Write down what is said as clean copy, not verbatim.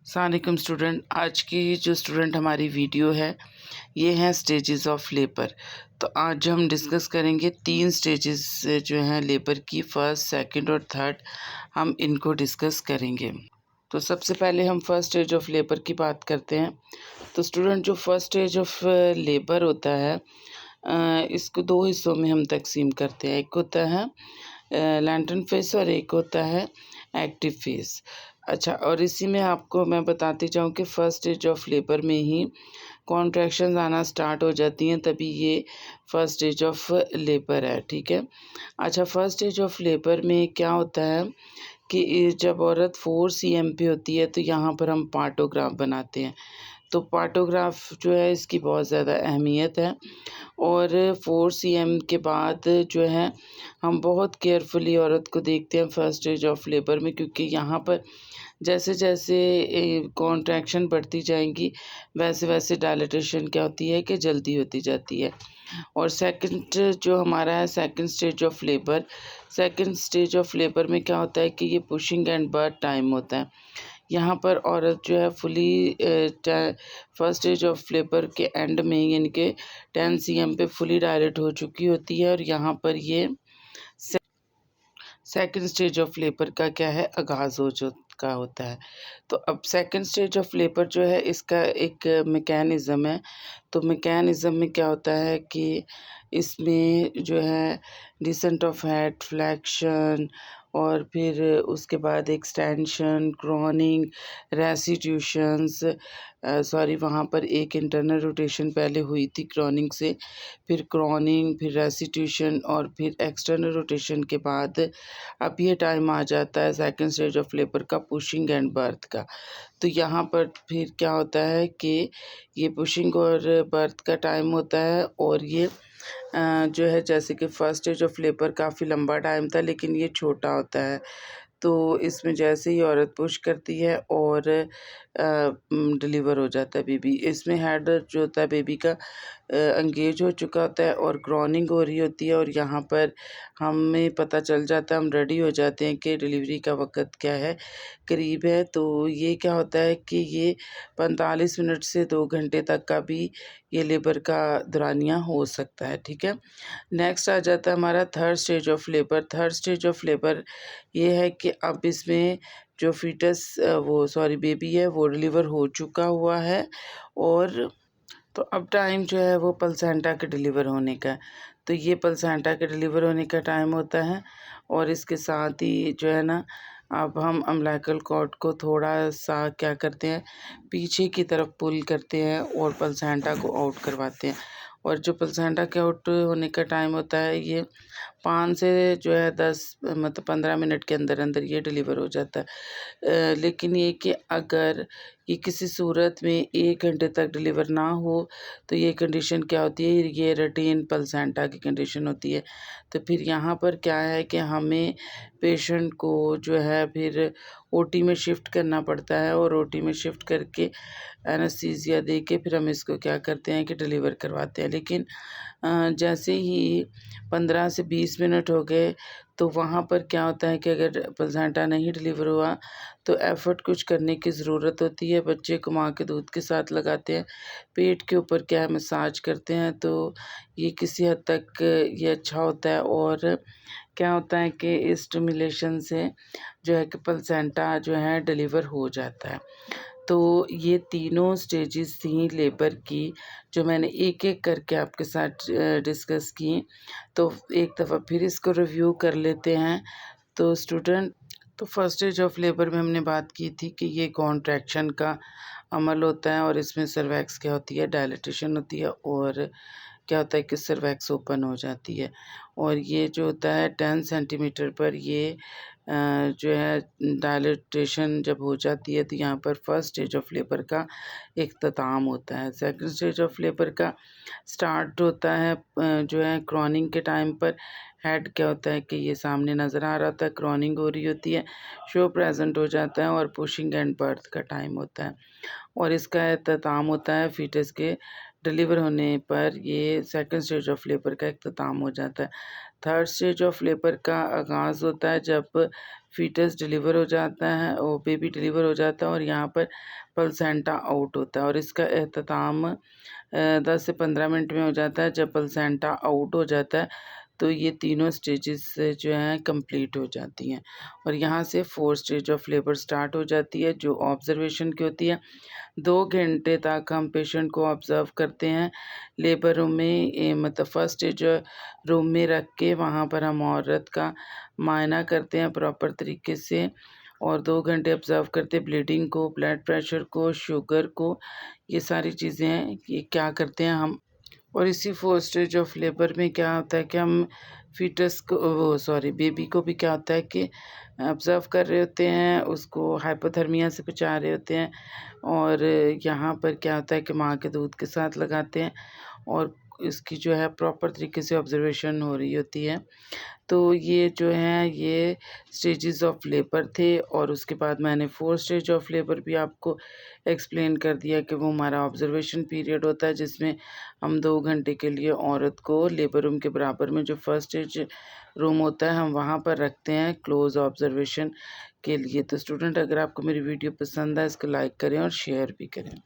अस्सलामुअलैकुम स्टूडेंट। आज की जो स्टूडेंट हमारी वीडियो है ये हैं स्टेजेस ऑफ लेबर। तो आज हम डिस्कस करेंगे 3 स्टेजेस जो हैं लेबर की, फर्स्ट, सेकंड और थर्ड। हम इनको डिस्कस करेंगे। तो सबसे पहले हम फर्स्ट स्टेज ऑफ लेबर की बात करते हैं। तो स्टूडेंट जो फर्स्ट स्टेज ऑफ लेबर होता है इसको 2 हिस्सों में हम तकसीम करते हैं। एक होता है लैंटर्न फेस और एक होता है एक्टिव फेस। अच्छा, और इसी में आपको मैं बताती जाऊँ कि फर्स्ट स्टेज ऑफ लेबर में ही कॉन्ट्रैक्शंस आना स्टार्ट हो जाती हैं, तभी ये फर्स्ट स्टेज ऑफ लेबर है। ठीक है। अच्छा, फर्स्ट स्टेज ऑफ लेबर में क्या होता है कि जब औरत 4 cm पे होती है तो यहाँ पर हम पार्टोग्राफ बनाते हैं। तो पार्टोग्राफ जो है इसकी बहुत ज़्यादा अहमियत है। और 4 cm के बाद जो है हम बहुत केयरफुली औरत को देखते हैं फर्स्ट स्टेज ऑफ लेबर में, क्योंकि यहाँ पर जैसे जैसे कॉन्ट्रैक्शन बढ़ती जाएंगी वैसे वैसे डायलिटेशन क्या होती है कि जल्दी होती जाती है। और सेकंड जो हमारा है second stage of labour, second stage of labour में क्या होता है कि ये पुशिंग एंड बर्थ टाइम होता है। यहाँ पर औरत जो है fully first stage of labour के एंड में यानी कि 10 cm पे फुली डायलेट हो चुकी होती है और यहाँ पर ये सेकंड स्टेज ऑफ लेबर का क्या है आगाज़ हो चुका होता है। तो अब सेकंड स्टेज ऑफ लेबर जो है इसका एक मैकेनिज़्म है। तो मैकेनिज़्म में क्या होता है कि इसमें जो है डिसेंट ऑफ हेड, फ्लेक्शन और फिर उसके बाद एक्सटेंशन, क्रॉनिंग, रेस्टिट्यूशंस, वहाँ पर एक इंटरनल रोटेशन पहले हुई थी क्रॉनिंग से, फिर क्रॉनिंग, फिर रेस्टिट्यूशन और फिर एक्सटर्नल रोटेशन के बाद अब ये टाइम आ जाता है सेकंड स्टेज ऑफ लेबर का, पुशिंग एंड बर्थ का। तो यहाँ पर फिर क्या होता है कि ये पुशिंग और बर्थ का टाइम होता है और ये जो है जैसे कि फर्स्ट स्टेज ऑफ लेबर काफ़ी लंबा टाइम था लेकिन ये छोटा होता है। तो इसमें जैसे ही औरत पुश करती है और डिलीवर हो जाता है बेबी। इसमें हेड जो होता है बेबी का एंगेज हो चुका होता है और क्रॉनिंग हो रही होती है और यहाँ पर हमें पता चल जाता है, हम रेडी हो जाते हैं कि डिलीवरी का वक़्त क्या है, करीब है। तो ये क्या होता है कि ये 45 मिनट से 2 घंटे तक का भी ये लेबर का दौरानिया हो सकता है। ठीक है। नेक्स्ट आ जाता है हमारा third stage of labour. Third stage of labour ये है कि अब इसमें जो फीटस बेबी है वो डिलीवर हो चुका हुआ है और तो अब टाइम जो है वो प्लेसेंटा के डिलीवर होने का है। तो ये प्लेसेंटा के डिलीवर होने का टाइम होता है और इसके साथ ही जो है ना अब हम अम्बिलिकल कॉर्ड को थोड़ा सा क्या करते हैं, पीछे की तरफ पुल करते हैं और प्लेसेंटा को आउट करवाते हैं। और जो प्लेसेंटा के आउट होने का टाइम होता है ये 5 से जो है 10 मतलब 15 मिनट के अंदर अंदर ये डिलीवर हो जाता है। लेकिन ये कि अगर ये किसी सूरत में 1 घंटे तक डिलीवर ना हो तो ये कंडीशन क्या होती है, ये रिटेन प्लेसेंटा की कंडीशन होती है। तो फिर यहाँ पर क्या है कि हमें पेशेंट को जो है फिर ओटी में शिफ्ट करना पड़ता है और ओटी में शिफ्ट करके एनेस्थीसिया दे के फिर हम इसको क्या करते हैं कि डिलीवर करवाते हैं। लेकिन जैसे ही 15 से 20 मिनट हो गए तो वहाँ पर क्या होता है कि अगर प्लेसेंटा नहीं डिलीवर हुआ तो एफ़र्ट कुछ करने की ज़रूरत होती है। बच्चे को माँ के दूध के साथ लगाते हैं, पेट के ऊपर क्या है मसाज करते हैं, तो ये किसी हद तक ये अच्छा होता है। और क्या होता है कि स्टिमुलेशन से जो है कि प्लेसेंटा जो है डिलीवर हो जाता है। तो ये तीनों स्टेजेस थी लेबर की जो मैंने एक एक करके आपके साथ डिस्कस की। तो एक दफ़ा फिर इसको रिव्यू कर लेते हैं। तो स्टूडेंट, तो फर्स्ट स्टेज ऑफ लेबर में हमने बात की थी कि ये कॉन्ट्रैक्शन का अमल होता है और इसमें सर्वैक्स क्या होती है, डायलिटेशन होती है और क्या होता है कि सर्वैक्स ओपन हो जाती है। और ये जो होता है 10 सेंटीमीटर पर ये जो है डायलिटेशन जब हो जाती है तो यहाँ पर फर्स्ट स्टेज ऑफ लेबर का इख्तिताम होता है। सेकंड स्टेज ऑफ लेबर का स्टार्ट होता है जो है क्रॉनिंग के टाइम पर। हेड क्या होता है कि ये सामने नज़र आ रहा था, क्रॉनिंग हो रही होती है, शो प्रेजेंट हो जाता है और पुशिंग एंड बर्थ का टाइम होता है और इसका इख्तिताम होता है फीटस के डिलीवर होने पर। ये सेकंड स्टेज ऑफ लेबर का इख्तिताम हो जाता है। थर्ड स्टेज ऑफ लेबर का आगाज़ होता है जब फीटस डिलीवर हो जाता है और बेबी डिलीवर हो जाता है और यहाँ पर प्लेसेंटा आउट होता है और इसका एहतमाम 10 से 15 मिनट में हो जाता है। जब प्लेसेंटा आउट हो जाता है तो ये तीनों स्टेजेस जो हैं कंप्लीट हो जाती हैं और यहाँ से fourth stage of labour start हो जाती है जो ऑब्जर्वेशन की होती है। 2 घंटे तक हम पेशेंट को ऑब्ज़र्व करते हैं लेबर रूम में, मतलब फर्स्ट स्टेज रूम में रख के वहाँ पर हम औरत का मायना करते हैं प्रॉपर तरीके से और 2 घंटे ऑब्ज़र्व करते हैं ब्लीडिंग को, ब्लड प्रेशर को, शुगर को, ये सारी चीज़ें ये क्या करते हैं हम। और इसी फोर्थ स्टेज ऑफ लेबर में क्या होता है कि हम फीटस को बेबी को भी क्या होता है कि ऑब्ज़र्व कर रहे होते हैं, उसको हाइपोथर्मिया से बचा रहे होते हैं और यहाँ पर क्या होता है कि माँ के दूध के साथ लगाते हैं और इसकी जो है प्रॉपर तरीके से ऑब्ज़र्वेशन हो रही होती है। तो ये जो हैं ये स्टेजेस ऑफ लेबर थे और उसके बाद मैंने फोर्थ स्टेज ऑफ लेबर भी आपको एक्सप्लेन कर दिया कि वो हमारा ऑब्ज़र्वेशन पीरियड होता है जिसमें हम 2 घंटे के लिए औरत को लेबर रूम के बराबर में जो फर्स्ट स्टेज रूम होता है हम वहाँ पर रखते हैं क्लोज़ ऑब्ज़र्वेशन के लिए। तो स्टूडेंट, अगर आपको मेरी वीडियो पसंद है इसको लाइक करें और शेयर भी करें।